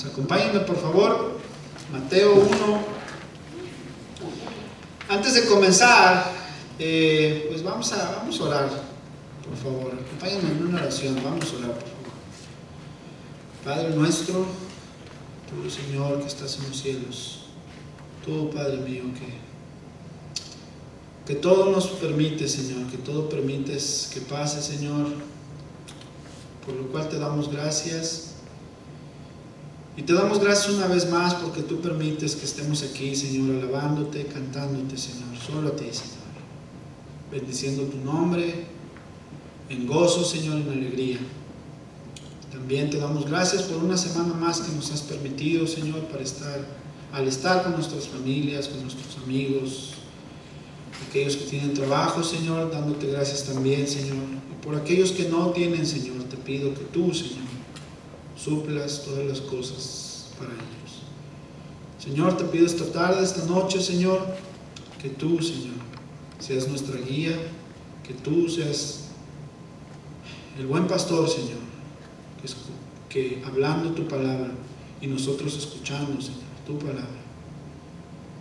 hermanos. Acompáñenme por favor, Mateo 1. Antes de comenzar, pues vamos a orar, por favor. Acompáñenme en una oración, vamos a orar, por favor. Padre nuestro, tú, Señor, que estás en los cielos, tú, Padre mío, que todo nos permite, Señor, que todo permites que pase, Señor, por lo cual te damos gracias. Y te damos gracias una vez más porque tú permites que estemos aquí, Señor, alabándote, cantándote, Señor, solo a ti, Señor, bendiciendo tu nombre, en gozo, Señor, en alegría. También te damos gracias por una semana más que nos has permitido, Señor, al estar con nuestras familias, con nuestros amigos, aquellos que tienen trabajo, Señor, dándote gracias también, Señor. Y por aquellos que no tienen, Señor, te pido que tú, Señor, suplas todas las cosas para ellos. Señor, te pido esta tarde, esta noche, Señor, que tú, Señor, seas nuestra guía, que tú seas el buen pastor, Señor, que hablando tu palabra y nosotros escuchando, Señor, tu palabra,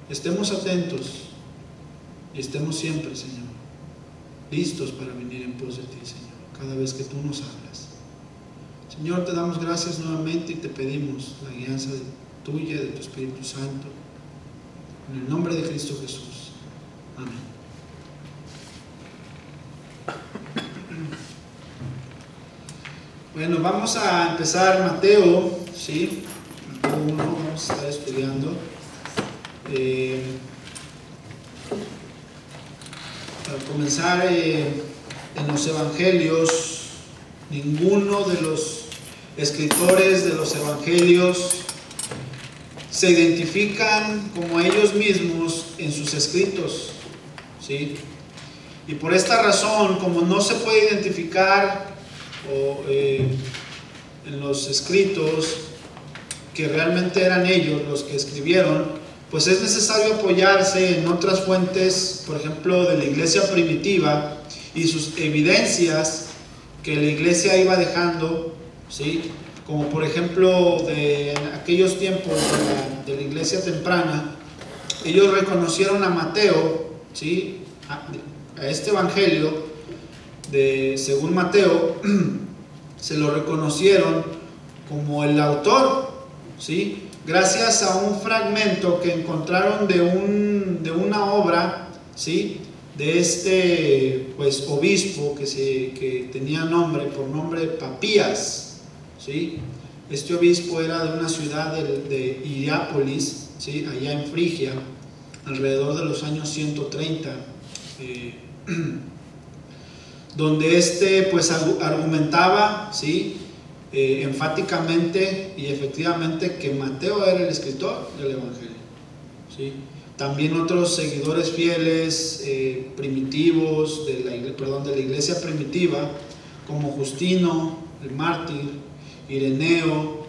estemos atentos y estemos siempre, Señor, listos para venir en pos de ti, Señor, cada vez que tú nos hablas. Señor, te damos gracias nuevamente y te pedimos la guianza tuya, de tu Espíritu Santo, en el nombre de Cristo Jesús. Amén. Bueno, vamos a empezar Mateo, ¿sí? Mateo 1, vamos a estar estudiando. Para comenzar, en los evangelios, ninguno de los escritores de los evangelios se identifican como ellos mismos en sus escritos, ¿sí? Y por esta razón, como no se puede identificar en los escritos que realmente eran ellos los que escribieron, pues es necesario apoyarse en otras fuentes, por ejemplo, de la iglesia primitiva y sus evidencias que la iglesia iba dejando, ¿sí? Como por ejemplo de aquellos tiempos de la iglesia temprana, ellos reconocieron a Mateo, ¿sí? A este evangelio según Mateo, se lo reconocieron como el autor, ¿sí? Gracias a un fragmento que encontraron de una obra, ¿sí? De este pues obispo que tenía por nombre Papías, ¿sí? Este obispo era de una ciudad de Hierápolis, ¿sí? Allá en Frigia, alrededor de los años 130, donde pues argumentaba, ¿sí? Enfáticamente y efectivamente que Mateo era el escritor del evangelio, ¿sí? También otros seguidores fieles primitivos de la iglesia primitiva, como Justino el mártir, Ireneo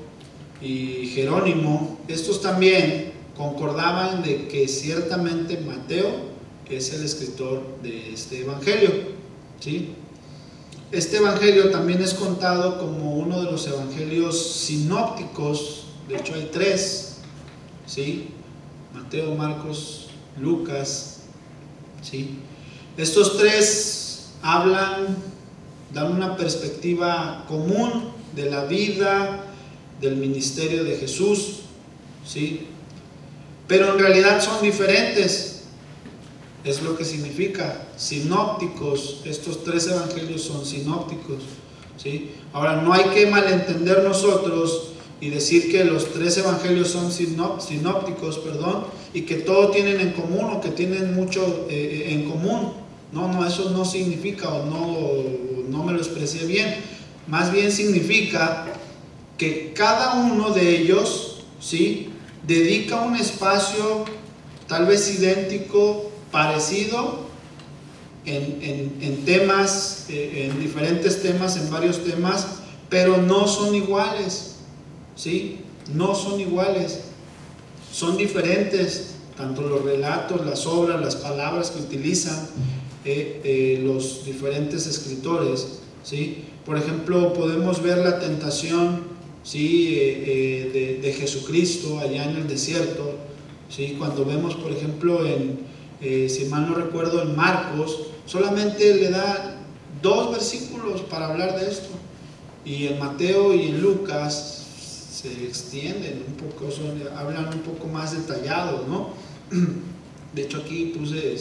y Jerónimo, estos también concordaban de que ciertamente Mateo es el escritor de este evangelio, ¿sí? Este evangelio también es contado como uno de los evangelios sinópticos. De hecho hay 3, ¿sí? Mateo, Marcos, Lucas, ¿sí? Estos 3 dan una perspectiva común de la vida, del ministerio de Jesús, ¿sí? Pero en realidad son diferentes. Es lo que significa sinópticos. Estos 3 evangelios son sinópticos, ¿sí? Ahora, no hay que malentender nosotros y decir que los 3 evangelios son sinópticos, y que todo tienen en común o que tienen mucho en común. No, eso no significa, o no me lo expresé bien. Más bien significa que cada uno de ellos, ¿sí? Dedica un espacio tal vez idéntico, parecido en temas, en diferentes temas, en varios temas, pero no son iguales, ¿sí? No son iguales, son diferentes, tanto los relatos, las obras, las palabras que utilizan los diferentes escritores, ¿sí? Por ejemplo, podemos ver la tentación, ¿sí? de Jesucristo allá en el desierto, ¿sí? Cuando vemos, por ejemplo, si mal no recuerdo, en Marcos, solamente le da 2 versículos para hablar de esto, y en Mateo y en Lucas se extienden un poco, hablan un poco más detallado, ¿no? De hecho aquí puse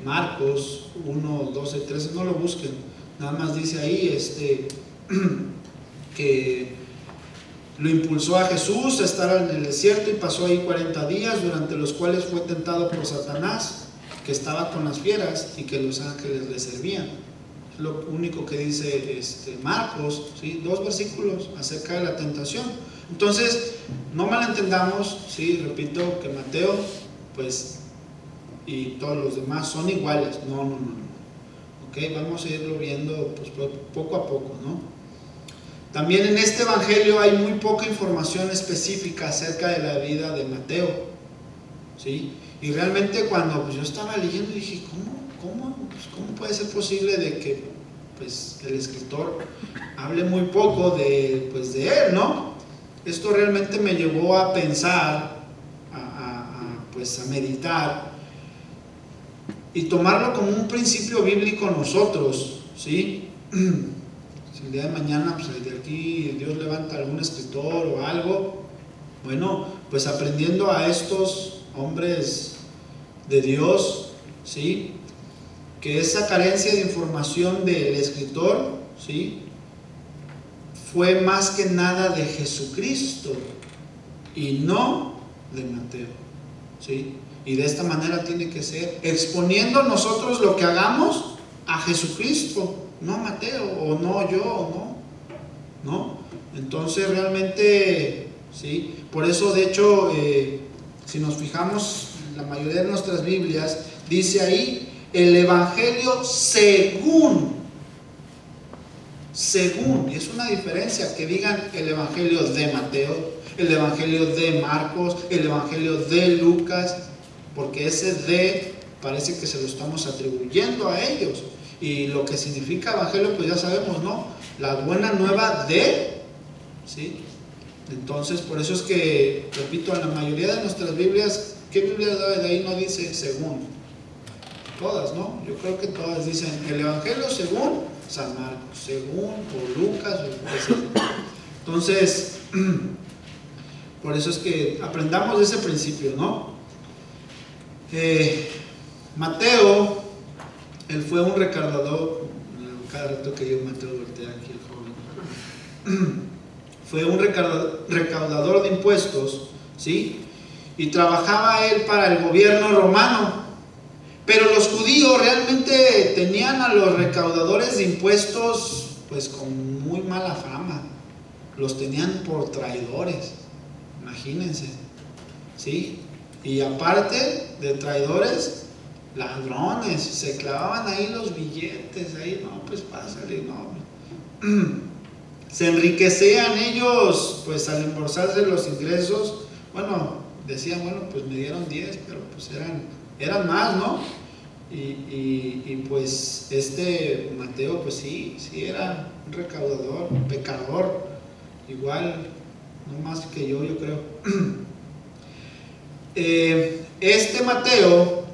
Marcos 1, 12, 13, no lo busquen, nada más dice ahí que lo impulsó a Jesús a estar en el desierto y pasó ahí 40 días, durante los cuales fue tentado por Satanás, que estaba con las fieras y que los ángeles le servían. Es lo único que dice Marcos, ¿sí? 2 versículos acerca de la tentación. Entonces, no malentendamos, ¿sí? Repito que Mateo, pues, y todos los demás son iguales. No. ¿Ok? Vamos a irlo viendo, pues, poco a poco, ¿no? También en este evangelio hay muy poca información específica acerca de la vida de Mateo, ¿sí? Y realmente cuando pues, yo estaba leyendo dije, ¿cómo puede ser posible de que pues, el escritor hable muy poco de él, ¿no? Esto realmente me llevó a pensar, pues, a meditar y tomarlo como un principio bíblico nosotros, ¿sí? Si el día de mañana, pues de aquí Dios levanta algún escritor o algo, bueno, pues aprendiendo a estos hombres de Dios, ¿sí? Que esa carencia de información del escritor, ¿sí? Fue más que nada de Jesucristo y no de Mateo, ¿sí? Y de esta manera tiene que ser, exponiendo nosotros lo que hagamos a Jesucristo, no a Mateo, o no yo, o no. Entonces realmente, ¿sí? Por eso de hecho, si nos fijamos, la mayoría de nuestras Biblias dice ahí el Evangelio según, y es una diferencia que digan el Evangelio de Mateo, el Evangelio de Marcos, el Evangelio de Lucas, porque ese de parece que se lo estamos atribuyendo a ellos. Y lo que significa evangelio, pues ya sabemos, ¿no? La buena nueva de, ¿sí? Entonces, por eso es que, repito, en la mayoría de nuestras Biblias, ¿qué Biblia de ahí no dice según? Todas, ¿no? Yo creo que todas dicen el evangelio según San Marcos, según o Lucas, o entonces, por eso es que aprendamos de ese principio, ¿no? Mateo, él fue un recaudador, cada rato que yo Mateo voltea aquí el joven, fue un recaudador de impuestos, ¿sí? Y trabajaba él para el gobierno romano, pero los judíos realmente tenían a los recaudadores de impuestos pues con muy mala fama, los tenían por traidores, imagínense, ¿sí? Y aparte de traidores, ladrones, se clavaban ahí los billetes, ahí no, pues pásale, no. Se enriquecían ellos, pues al embolsarse los ingresos, bueno, decían, bueno, pues me dieron 10, pero pues eran más, ¿no? Y pues Mateo, pues sí era un recaudador, un pecador, igual, no más que yo creo. Mateo,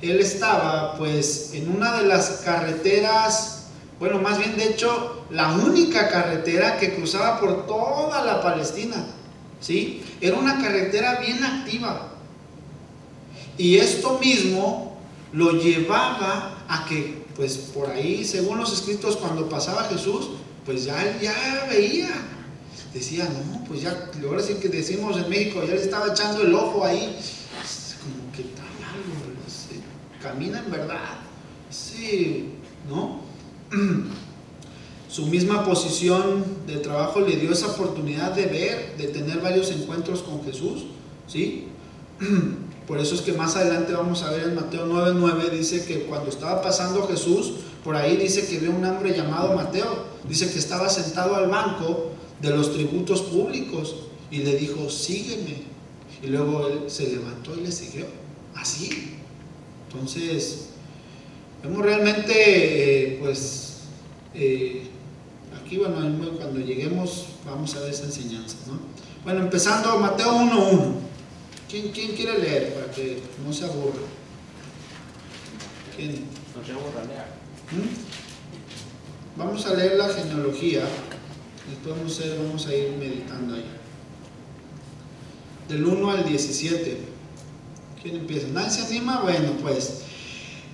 él estaba pues en una de las carreteras, bueno, más bien de hecho la única carretera que cruzaba por toda la Palestina, ¿sí? Era una carretera bien activa, y esto mismo lo llevaba a que pues por ahí, según los escritos, cuando pasaba Jesús, pues ya veía, decía, no, pues ya, ahora sí que decimos en México, ya le estaba echando el ojo ahí, como que trae algo, camina en verdad, sí, ¿no? Su misma posición de trabajo le dio esa oportunidad de ver, de tener varios encuentros con Jesús, ¿sí? Por eso es que más adelante vamos a ver en Mateo 9:9, dice que cuando estaba pasando Jesús, por ahí dice que vio un hombre llamado Mateo, dice que estaba sentado al banco de los tributos públicos y le dijo, sígueme, y luego él se levantó y le siguió, así. Entonces, vemos realmente, aquí, bueno, cuando lleguemos vamos a ver esa enseñanza, ¿no? Bueno, empezando Mateo 1:1. ¿Quién quiere leer para que no se aburra? ¿Quién? No se aburra, lea. Vamos a leer la genealogía. Después vamos a ir meditando ahí. Del 1 al 17. ¿Quién empieza? ¿Nadie se anima? Bueno, pues.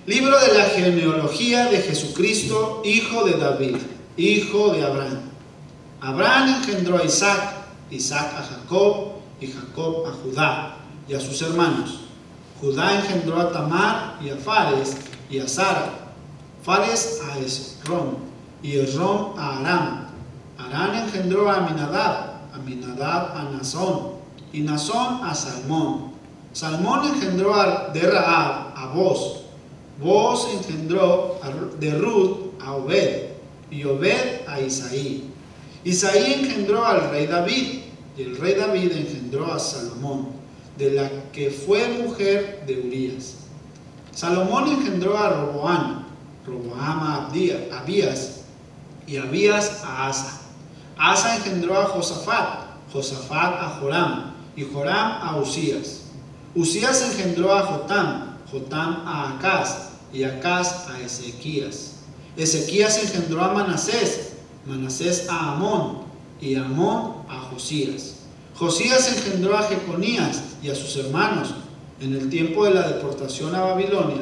Libro de la genealogía de Jesucristo, hijo de David, hijo de Abraham. Abraham engendró a Isaac, Isaac a Jacob, y Jacob a Judá y a sus hermanos. Judá engendró a Tamar y a Fares y a Zara. Fares a Esrom y Esrom a Aram. Aram engendró a Aminadab, Aminadab a Nazón y Nazón a Salmón. Salmón engendró de Rahab a Boz. Boz engendró de Ruth a Obed y Obed a Isaí. Isaí engendró al rey David y el rey David engendró a Salomón, de la que fue mujer de Urías. Salomón engendró a Roboam, Roboam a Abías y Abías a Asa. Asa engendró a Josafat, Josafat a Joram y Joram a Usías. Usías engendró a Jotam, Jotam a Acaz y Acaz a Ezequías. Ezequías engendró a Manasés, Manasés a Amón y Amón a Josías. Josías engendró a Jeconías y a sus hermanos en el tiempo de la deportación a Babilonia.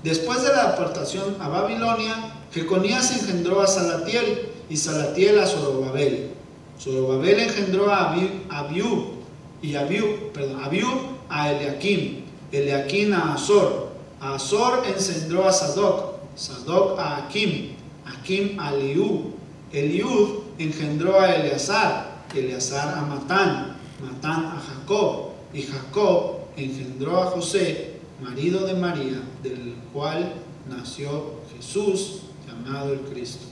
Después de la deportación a Babilonia, Jeconías engendró a Salatiel y Salatiel a Zorobabel. Zorobabel engendró a Abiú a Eliakim, Eliakim a Azor. Azor engendró a Sadoc, Sadoc a Akim, Akim a Eliud. Eliud engendró a Eleazar, Eleazar a Matán, Matán a Jacob, y Jacob engendró a José, marido de María, del cual nació Jesús, llamado el Cristo.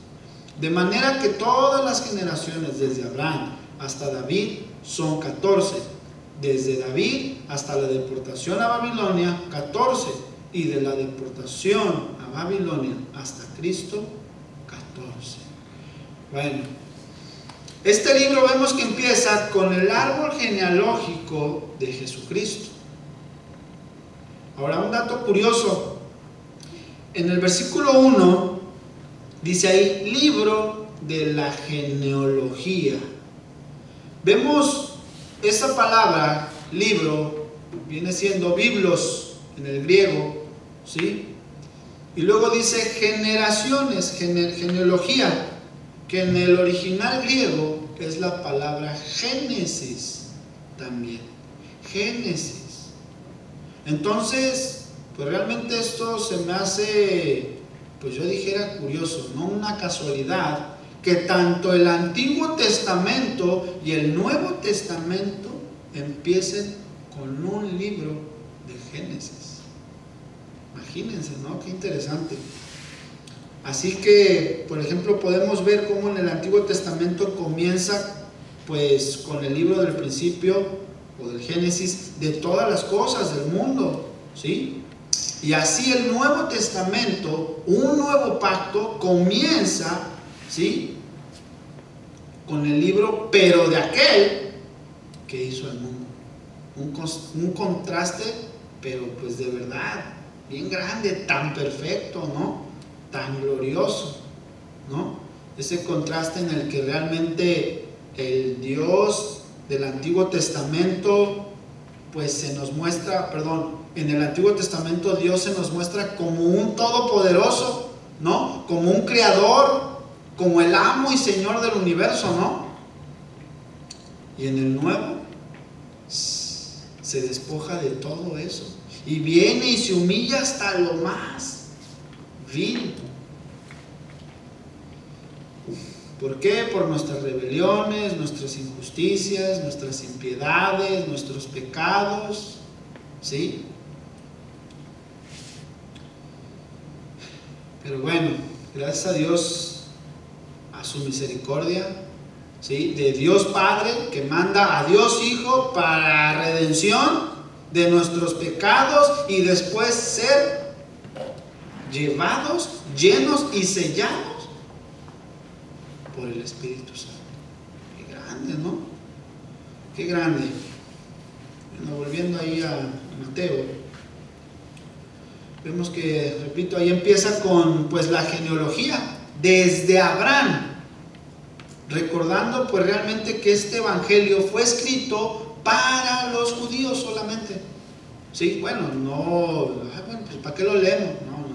De manera que todas las generaciones desde Abraham hasta David son 14, desde David hasta la deportación a Babilonia 14, y de la deportación a Babilonia hasta Cristo 14. Bueno, este libro vemos que empieza con el árbol genealógico de Jesucristo. Ahora, un dato curioso. En el versículo 1 dice ahí, libro de la genealogía. Vemos esa palabra, libro, viene siendo biblos en el griego, ¿sí? Y luego dice generaciones, genealogía, que en el original griego es la palabra Génesis también. Génesis. Entonces, pues realmente esto se me hace, pues yo dijera curioso, no una casualidad, que tanto el Antiguo Testamento y el Nuevo Testamento empiecen con un libro de Génesis. Imagínense, ¿no? Qué interesante. Así que, por ejemplo, podemos ver cómo en el Antiguo Testamento comienza pues con el libro del principio o del Génesis de todas las cosas del mundo, ¿sí? Y así el Nuevo Testamento, un nuevo pacto, comienza, ¿sí?, con el libro, pero de aquel que hizo el mundo. Un contraste, pero pues de verdad, bien grande, tan perfecto, ¿no? Tan glorioso, ¿no? Ese contraste en el que realmente el Dios del Antiguo Testamento pues se nos muestra, en el Antiguo Testamento Dios se nos muestra como un todopoderoso, ¿no? Como un creador, como el amo y señor del universo, ¿no? Y en el Nuevo se despoja de todo eso y viene y se humilla hasta lo más vil. ¿Por qué? Por nuestras rebeliones, nuestras injusticias, nuestras impiedades, nuestros pecados, ¿sí? Pero bueno, gracias a Dios, a su misericordia, ¿sí?, de Dios Padre, que manda a Dios Hijo para redención de nuestros pecados y después ser llevados, llenos y sellados por el Espíritu Santo. Qué grande, ¿no? Qué grande. Bueno, volviendo ahí a Mateo, vemos que, repito, ahí empieza con pues la genealogía desde Abraham, recordando pues realmente que este evangelio fue escrito para los judíos solamente. Sí, bueno, pues ¿para qué lo leemos? No.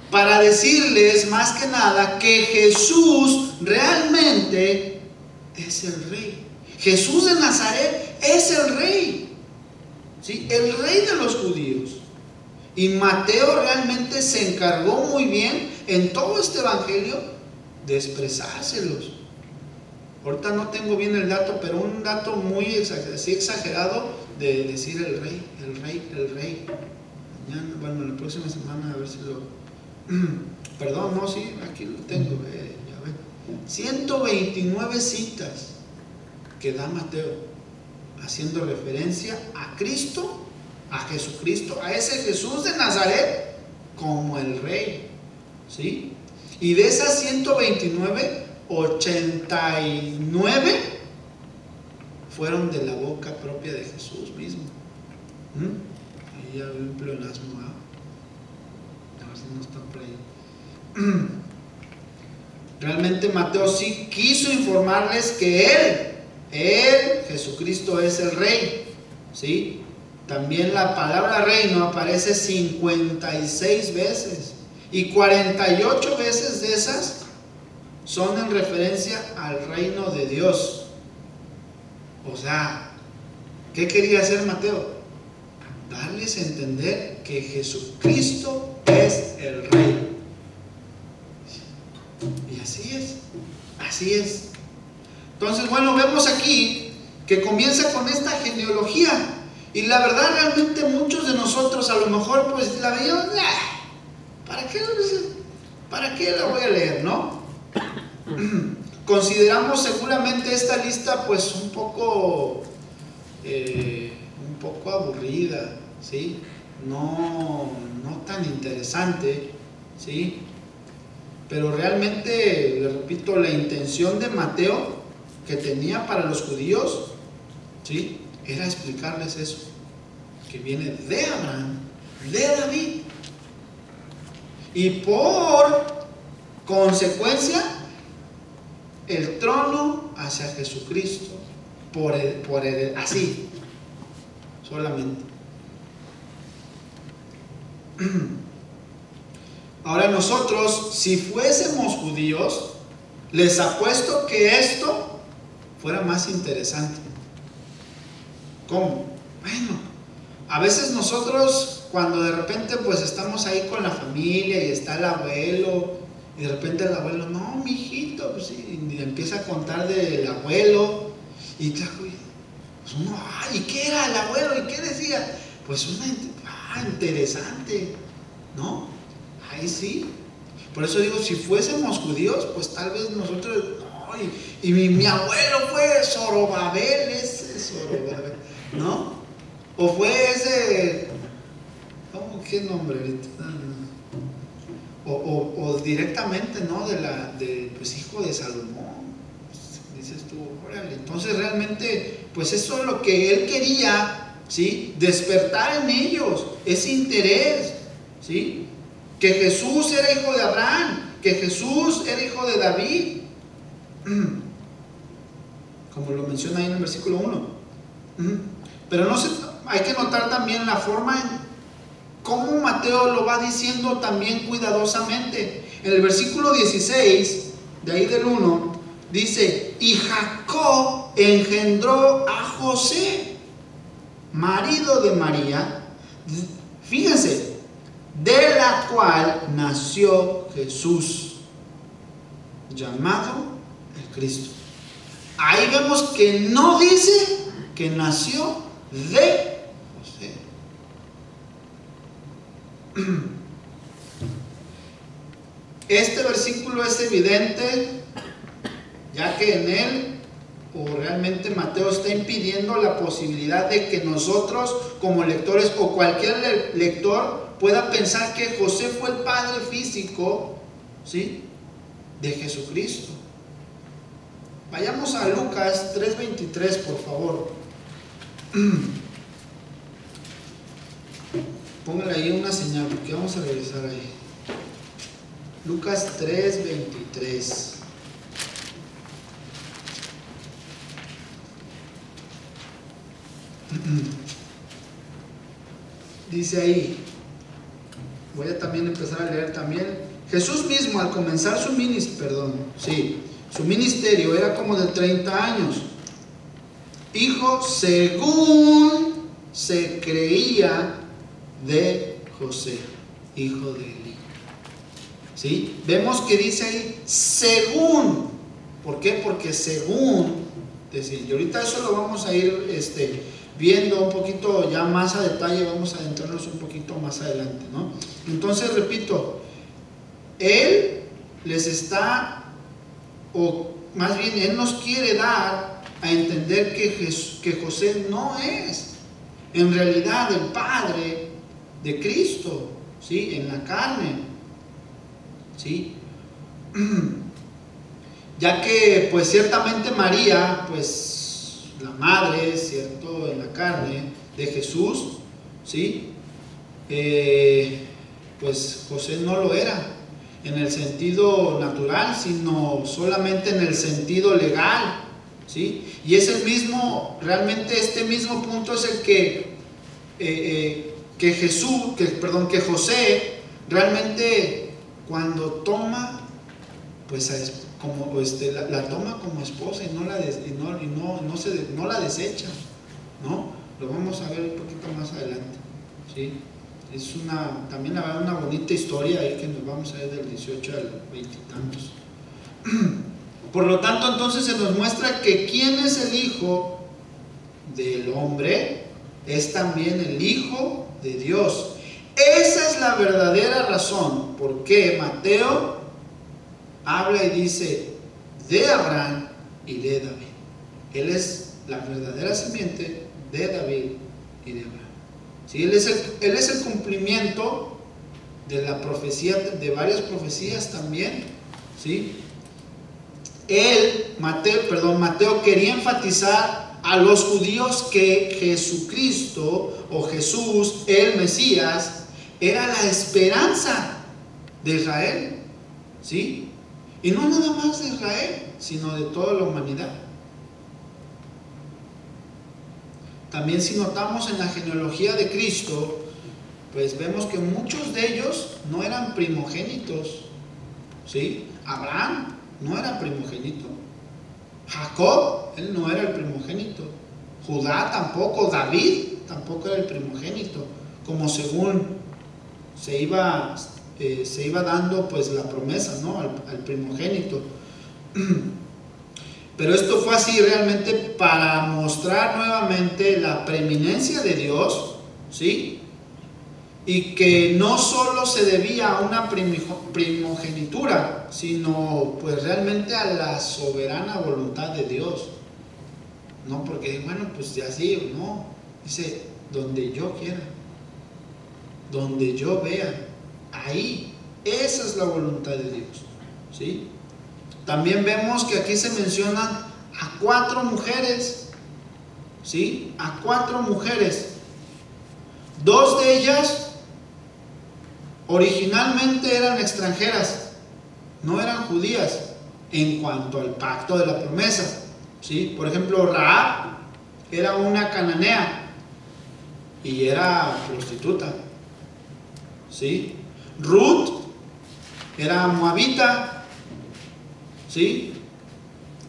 Para decirles más que nada que Jesús realmente es el rey. Jesús de Nazaret es el rey, ¿sí? El rey de los judíos. Y Mateo realmente se encargó muy bien en todo este evangelio de expresárselos. Ahorita no tengo bien el dato, pero un dato muy exagerado de decir el rey, el rey, el rey. Mañana, bueno, la próxima semana a ver si lo... Perdón, no, sí, aquí lo tengo. Ya ven. 129 citas que da Mateo haciendo referencia a Cristo, a Jesucristo, a ese Jesús de Nazaret como el rey, ¿sí? Y de esas 129, 89 fueron de la boca propia de Jesús mismo. Ahí ya veo un pleonasmo, ¿eh? A ver si no está por ahí. Realmente Mateo sí quiso informarles que Él, Jesucristo, es el rey, ¿sí? También la palabra reino aparece 56 veces y 48 veces de esas son en referencia al reino de Dios. O sea, ¿qué quería hacer Mateo? Darles a entender que Jesucristo es el rey. Y así es, así es. Entonces, bueno, vemos aquí que comienza con esta genealogía. Y la verdad, realmente muchos de nosotros a lo mejor pues la veíamos, ¿para qué la voy a leer, no? Consideramos seguramente esta lista pues un poco aburrida, ¿sí? No tan interesante, ¿sí? Pero realmente, le repito, la intención de Mateo que tenía para los judíos, ¿sí?, era explicarles eso, que viene de Abraham, de David, y por consecuencia el trono hacia Jesucristo, así, solamente. Ahora nosotros, si fuésemos judíos, les apuesto que esto fuera más interesante. ¿Cómo? Bueno, a veces nosotros cuando de repente pues estamos ahí con la familia y está el abuelo y de repente el abuelo, no, mijito, pues sí, y empieza a contar del abuelo y pues uno, ¿y qué era el abuelo? ¿Y qué decía? Pues interesante, ¿no? Ahí sí. Por eso digo, si fuésemos judíos, pues tal vez nosotros, no, y mi abuelo fue Zorobabel, ese Zorobabel, ¿no? O fue ese, ¿qué nombre ahorita? O directamente, ¿no? Pues hijo de Salomón. Dices tú, órale. Entonces realmente, pues eso es lo que él quería, ¿sí? Despertar en ellos ese interés, ¿sí? Que Jesús era hijo de Abraham, que Jesús era hijo de David, como lo menciona ahí en el versículo 1. Pero hay que notar también la forma en cómo Mateo lo va diciendo también cuidadosamente. En el versículo 16, de ahí del 1, dice, y Jacob engendró a José, marido de María, fíjense, de la cual nació Jesús, llamado el Cristo. Ahí vemos que no dice que nació de José. Este versículo es evidente, ya que en él, o realmente Mateo está impidiendo la posibilidad de que nosotros como lectores o cualquier lector pueda pensar que José fue el padre físico, ¿sí?, de Jesucristo. Vayamos a Lucas 3:23, por favor. Póngale ahí una señal porque vamos a regresar ahí. Lucas 3:23. Dice ahí, voy a también empezar a leer también. Jesús mismo al comenzar su ministerio era como de 30 años. Hijo según se creía de José, hijo de Eli. ¿Sí? Vemos que dice ahí según. ¿Por qué? Porque según decir, y ahorita eso lo vamos a ir viendo un poquito ya más a detalle, vamos a adentrarnos un poquito más adelante, ¿no? Entonces, repito, Él les está, o más bien Él nos quiere dar a entender que José no es en realidad el padre de Cristo, ¿sí? En la carne, ¿sí? Ya que pues ciertamente María, pues la madre, ¿cierto? En la carne de Jesús, ¿sí? Pues José no lo era en el sentido natural, sino solamente en el sentido legal, ¿sí? Y es el mismo, realmente este mismo punto es el que José realmente cuando toma, pues como la toma como esposa y no la desecha, ¿no? Lo vamos a ver un poquito más adelante, ¿sí? Es también una bonita historia ahí que nos vamos a ver del 18 al 20 y tantos. Por lo tanto, entonces se nos muestra que quien es el hijo del hombre es también el hijo de Dios. Esa es la verdadera razón por qué Mateo habla y dice de Abraham y de David. Él es la verdadera simiente de David y de Abraham. ¿Sí? Él es el cumplimiento de la profecía, de varias profecías también, ¿sí? Mateo quería enfatizar a los judíos que Jesucristo o Jesús, el Mesías, era la esperanza de Israel, ¿sí? Y no nada más de Israel, sino de toda la humanidad. También si notamos en la genealogía de Cristo, pues vemos que muchos de ellos no eran primogénitos, ¿sí? Abraham no era primogénito. Jacob, él no era el primogénito. Judá tampoco, David tampoco era el primogénito, como según se iba dando pues la promesa, ¿no? al primogénito. Pero esto fue así realmente para mostrar nuevamente la preeminencia de Dios, ¿sí? Y que no solo se debía a una primogenitura, sino pues realmente a la soberana voluntad de Dios. No porque, bueno, pues ya sí, no. Dice, donde yo quiera, donde yo vea, ahí, esa es la voluntad de Dios, ¿sí? También vemos que aquí se mencionan a 4 mujeres, ¿sí? A 4 mujeres. 2 de ellas originalmente eran extranjeras, no eran judías en cuanto al pacto de la promesa, ¿sí? Por ejemplo, Rahab era una cananea y era prostituta, ¿sí? Ruth era moabita, ¿sí?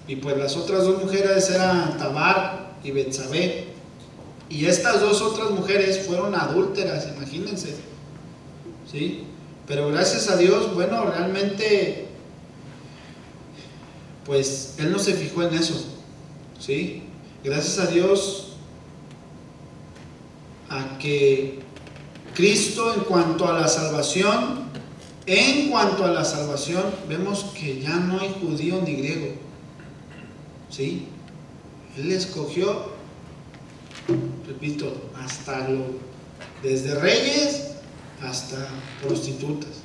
Y pues las otras 2 mujeres eran Tamar y Betsabé. Y estas 2 otras mujeres fueron adúlteras, imagínense, ¿sí? Pero gracias a Dios, bueno, realmente pues Él no se fijó en eso, ¿sí? Gracias a Dios a que Cristo en cuanto a la salvación, vemos que ya no hay judío ni griego, ¿sí? Él escogió, repito, desde reyes hasta prostitutas.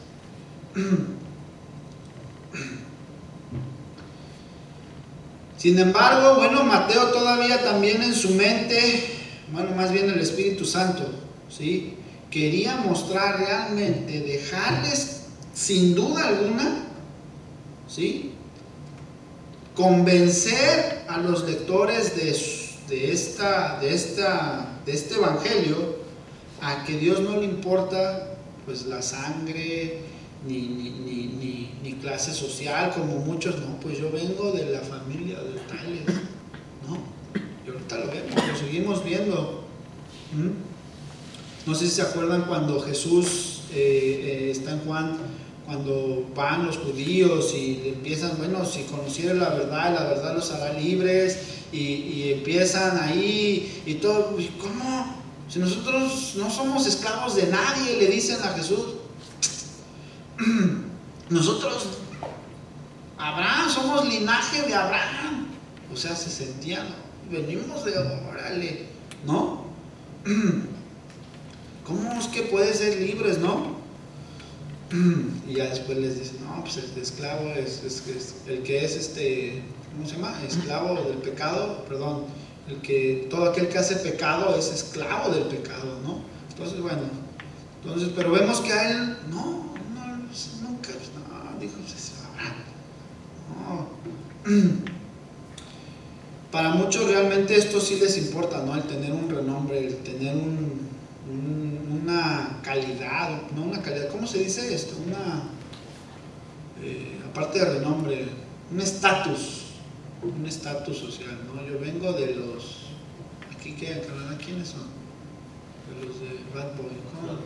Si Sin embargo, bueno, Mateo todavía también en su mente, bueno, más bien el Espíritu Santo, ¿sí?, quería mostrar realmente, dejarles sin duda alguna, ¿sí?, convencer a los lectores de este evangelio a que Dios no le importa pues la sangre ni clase social, como muchos. No, pues yo vengo de la familia de tales, no, y ahorita lo vemos, lo seguimos viendo. No sé si se acuerdan cuando Jesús está en Juan, cuando van los judíos y empiezan, bueno, si conocieran la verdad los hará libres, y empiezan ahí y todo. ¿Cómo? Si nosotros no somos esclavos de nadie, le dicen a Jesús. Nosotros, Abraham, somos linaje de Abraham. O sea, se sentían, venimos de órale, ¿no? ¿Cómo es que puede ser libres, no? Y ya después les dicen, no, pues el esclavo es el que es ¿cómo se llama? Esclavo del pecado, perdón, todo aquel que hace pecado es esclavo del pecado, ¿no? Entonces, bueno, pero vemos que a él, nunca, no, dijo, pues, no. Para muchos realmente esto sí les importa, ¿no? El tener un renombre, el tener una calidad, no una calidad, ¿cómo se dice esto? Aparte de renombre, un estatus social, ¿no? Yo vengo de los, aquí que en Canadá, ¿quiénes son? De los de Bad Boy, ¿cómo? Los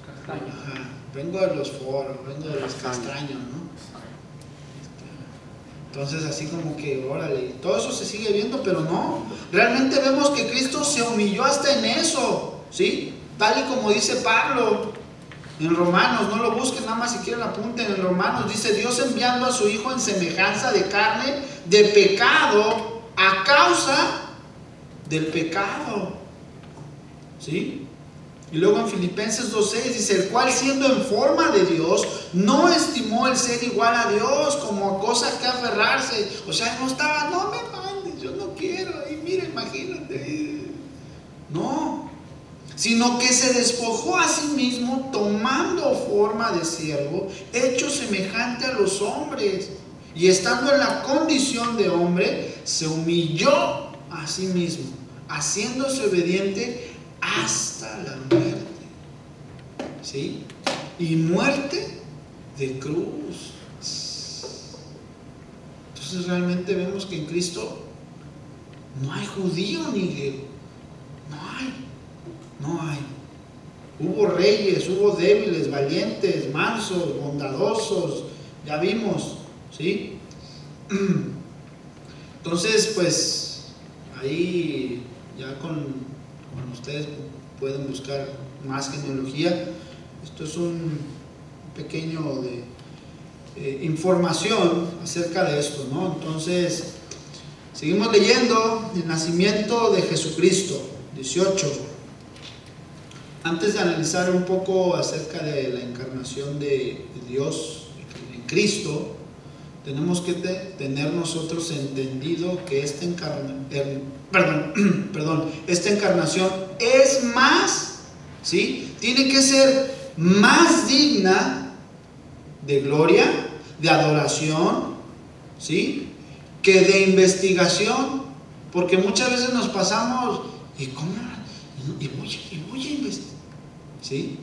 castaños. Ajá, vengo de los foros, vengo de los castaños, ¿no? Entonces así como que, órale, todo eso se sigue viendo, pero no, realmente vemos que Cristo se humilló hasta en eso, ¿sí? Tal y como dice Pablo en Romanos, no lo busquen, nada más si quieren apunten, en Romanos dice, Dios enviando a su Hijo en semejanza de carne, de pecado, a causa del pecado, ¿sí? Y luego en Filipenses 2:6 dice, el cual siendo en forma de Dios, no estimó el ser igual a Dios como cosa que aferrarse. O sea, no estaba, no me mandes, yo no quiero, y mira, imagínate. No, sino que se despojó a sí mismo, tomando forma de siervo, hecho semejante a los hombres. Y estando en la condición de hombre, se humilló a sí mismo, haciéndose obediente hasta la muerte, ¿sí? Y muerte de cruz. Entonces realmente vemos que en Cristo no hay judío ni griego, no hay. Hubo reyes, hubo débiles, valientes, mansos, bondadosos, ya vimos, ¿sí? Entonces pues ahí ya con ustedes pueden buscar más genealogía. Esto es un pequeño información acerca de esto, ¿no? Entonces, seguimos leyendo el nacimiento de Jesucristo, 18. Antes de analizar un poco acerca de la encarnación de Dios en Cristo, tenemos que tener nosotros entendido que esta encarnación es más, ¿sí? Tiene que ser más digna de gloria, de adoración, ¿sí?, que de investigación, porque muchas veces nos pasamos, ¿y cómo? Y voy a investigar, ¿sí?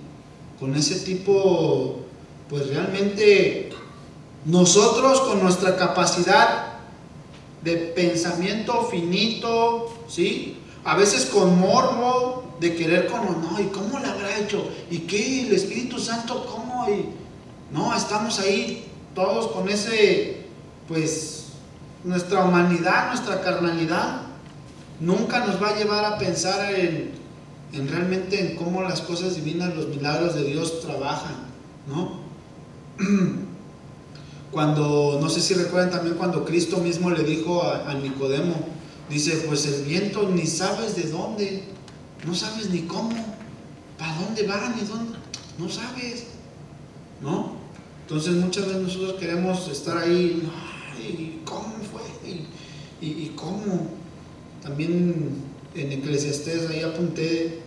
Con ese tipo, pues realmente nosotros con nuestra capacidad de pensamiento finito, ¿sí?, a veces con morbo de querer ¿y cómo lo habrá hecho? ¿Y qué? ¿El Espíritu Santo cómo? No, estamos ahí todos con ese, pues, nuestra humanidad, nuestra carnalidad, nunca nos va a llevar a pensar en realmente en cómo las cosas divinas, los milagros de Dios trabajan, ¿no? Cuando, no sé si recuerdan también cuando Cristo mismo le dijo a Nicodemo, dice, pues el viento ni sabes de dónde, no sabes ni cómo, para dónde va, ni dónde, no sabes, ¿no? Entonces muchas veces nosotros queremos estar ahí, ¿y cómo fue? ¿Y cómo? También en Eclesiastés, ahí apunté,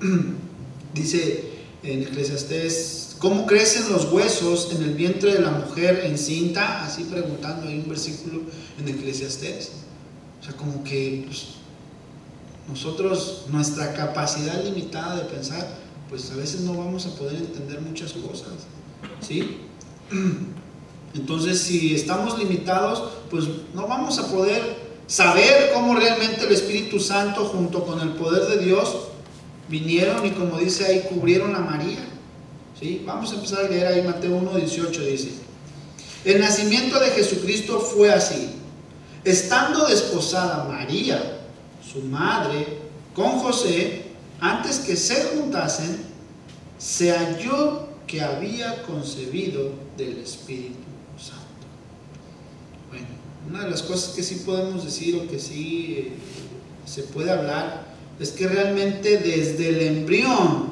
dice en Eclesiastés, ¿cómo crecen los huesos en el vientre de la mujer encinta? Así preguntando, hay un versículo en Eclesiastés. O sea, como que pues, nosotros, nuestra capacidad limitada de pensar, pues a veces no vamos a poder entender muchas cosas, ¿sí? Entonces, si estamos limitados, pues no vamos a poder saber cómo realmente el Espíritu Santo junto con el poder de Dios vinieron y, como dice ahí, cubrieron a María, ¿sí? Vamos a empezar a leer ahí Mateo 1:18, dice: el nacimiento de Jesucristo fue así. Estando desposada María, su madre, con José, antes que se juntasen, se halló que había concebido del Espíritu Santo. Bueno, una de las cosas que sí podemos decir, o que sí se puede hablar, es que realmente desde el embrión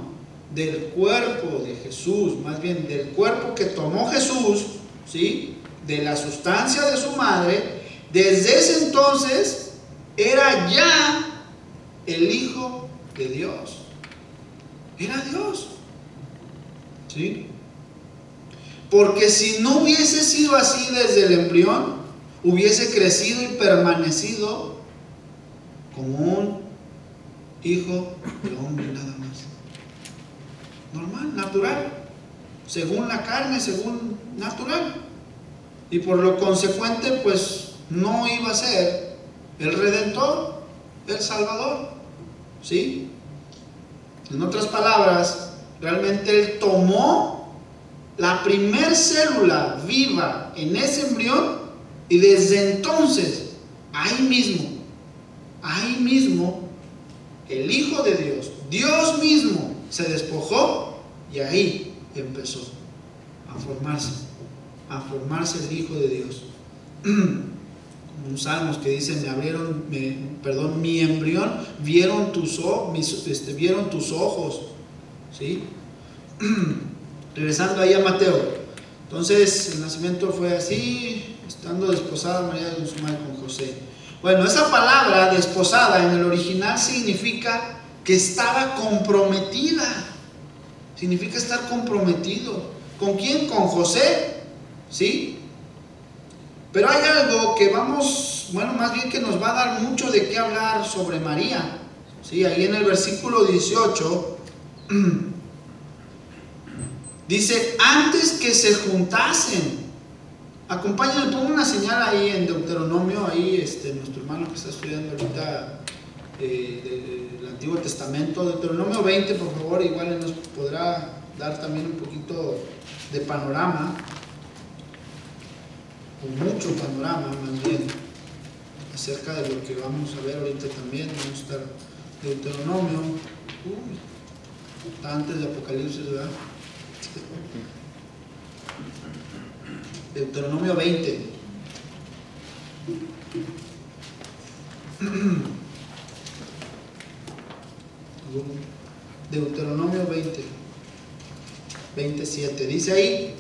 del cuerpo de Jesús, más bien del cuerpo que tomó Jesús, ¿sí?, de la sustancia de su madre, desde ese entonces era ya el Hijo de Dios. Era Dios, ¿sí? Porque si no hubiese sido así desde el embrión, hubiese crecido y permanecido como un hijo de hombre nada más. Normal, natural, según la carne, según natural. Y por lo consecuente, pues no iba a ser el Redentor, el Salvador, ¿sí? En otras palabras, realmente Él tomó la primer célula viva en ese embrión, y desde entonces, ahí mismo, el Hijo de Dios, Dios mismo, se despojó, y ahí empezó a formarse el Hijo de Dios. Como un salmos que dice: mi embrión vieron tus ojos, ¿sí? Regresando ahí a Mateo. Entonces el nacimiento fue así, estando desposada María de su madre con José. Bueno, esa palabra desposada en el original significa que estaba comprometida. Significa estar comprometido. ¿Con quién? Con José, ¿sí? Pero hay algo que más bien que nos va a dar mucho de qué hablar sobre María, ¿sí? Ahí en el versículo 18 dice: antes que se juntasen. Acompáñenme, pongo una señal ahí en Deuteronomio, ahí nuestro hermano que está estudiando ahorita el Antiguo Testamento, Deuteronomio 20, por favor. Igual nos podrá dar también un poquito de panorama, o mucho panorama más bien, acerca de lo que vamos a ver ahorita también. Vamos a estar Deuteronomio, está antes de Apocalipsis, ¿verdad? Deuteronomio 20. Deuteronomio 20, 27. Dice ahí,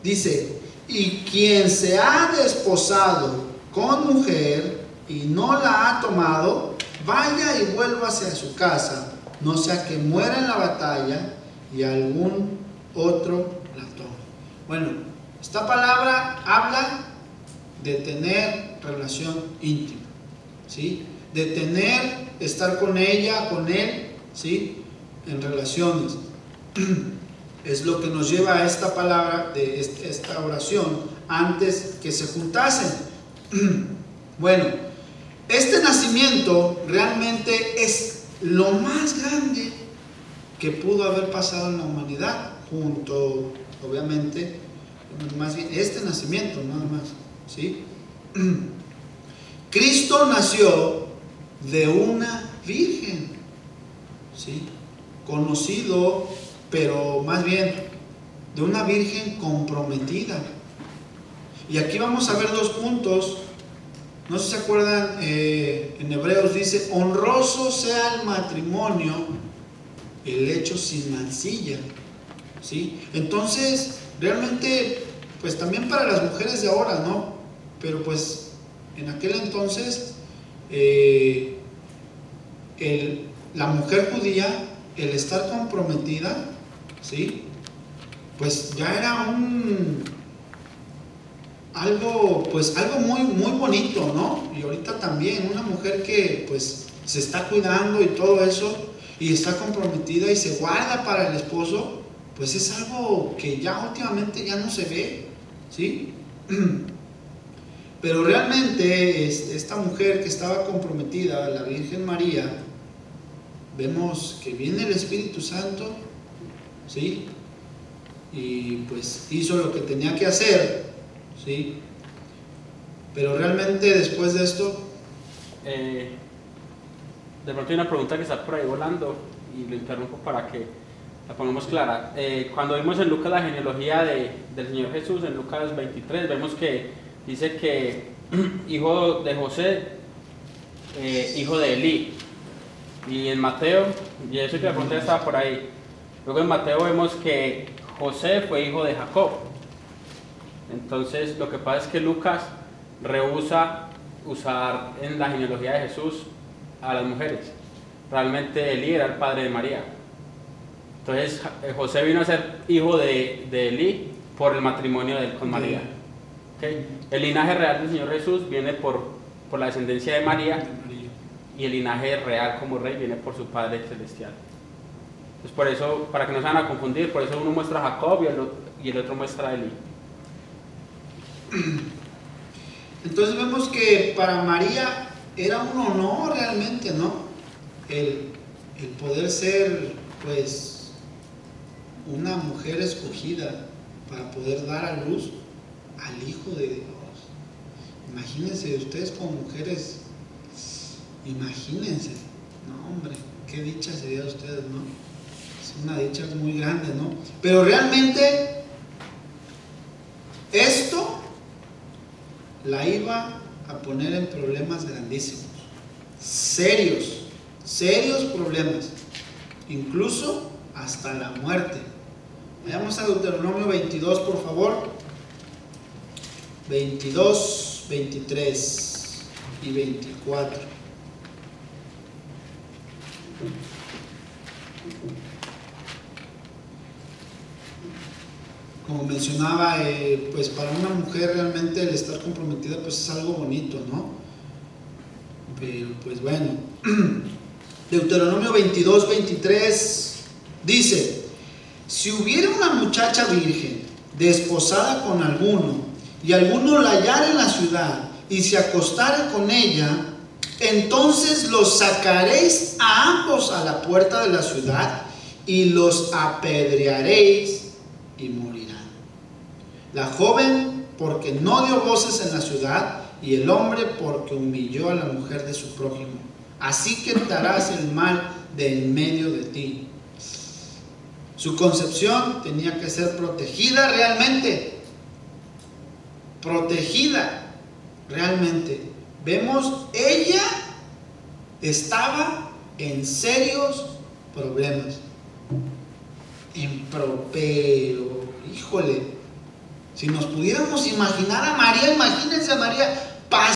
dice: y quien se ha desposado con mujer y no la ha tomado, vaya y vuélvase a su casa, no sea que muera en la batalla y algún otro la tome. Bueno, esta palabra habla de tener relación íntima, ¿sí? De estar con ella, con él, ¿sí? En relaciones. Es lo que nos lleva a esta palabra, de esta oración, antes que se juntasen. Bueno, este nacimiento realmente es lo más grande que pudo haber pasado en la humanidad, junto, obviamente, más bien este nacimiento, nada más, ¿sí? Cristo nació de una virgen, ¿sí? Conocido, pero más bien de una virgen comprometida. Y aquí vamos a ver dos puntos. No sé si se acuerdan, en Hebreos dice: honroso sea el matrimonio, el hecho sin mancilla, ¿sí? Entonces, realmente pues también para las mujeres de ahora, ¿no? Pero pues en aquel entonces la mujer judía, el estar comprometida, ¿sí? Pues ya era algo muy, muy bonito, ¿no? Y ahorita también una mujer que pues se está cuidando y todo eso, y está comprometida y se guarda para el esposo, pues es algo que ya últimamente ya no se ve, ¿sí? Pero realmente esta mujer que estaba comprometida, la Virgen María, vemos que viene el Espíritu Santo, ¿sí? Y pues hizo lo que tenía que hacer, ¿sí? Pero realmente después de esto... de pronto hay una pregunta que está por ahí volando y lo interrumpo para que la pongamos clara. Cuando vimos en Lucas la genealogía del Señor Jesús, en Lucas 23, vemos que dice que hijo de José, hijo de Elí. Y en Mateo, y eso que de pronto estaba por ahí, luego en Mateo vemos que José fue hijo de Jacob. Entonces lo que pasa es que Lucas rehúsa usar en la genealogía de Jesús a las mujeres. Realmente Elí era el padre de María. Entonces José vino a ser hijo de Elí por el matrimonio de él con María. ¿Okay? El linaje real del Señor Jesús viene por la descendencia de María, y el linaje real como rey viene por su Padre Celestial. Entonces por eso, para que no se van a confundir, por eso uno muestra a Jacob y el otro muestra a Elí. Entonces vemos que para María era un honor realmente, ¿no? El poder ser, pues, una mujer escogida para poder dar a luz al Hijo de Dios. Imagínense ustedes como mujeres, imagínense, no hombre, qué dicha sería de ustedes, ¿no? Es una dicha muy grande, ¿no? Pero realmente esto la iba a poner en problemas grandísimos, serios problemas, incluso hasta la muerte. Vayamos a Deuteronomio 22, por favor. 22, 23 y 24. Como mencionaba, pues para una mujer realmente el estar comprometida pues es algo bonito, ¿no? Pero pues bueno, Deuteronomio 22, 23 dice: si hubiera una muchacha virgen desposada con alguno, y alguno la hallara en la ciudad y se acostare con ella, entonces los sacaréis a ambos a la puerta de la ciudad y los apedrearéis y morirán. La joven porque no dio voces en la ciudad, y el hombre porque humilló a la mujer de su prójimo. Así quitarás el mal de en medio de ti. Su concepción tenía que ser protegida realmente. Protegida realmente. Vemos, ella estaba en serios problemas. Pero, híjole, si nos pudiéramos imaginar a María, imagínense a María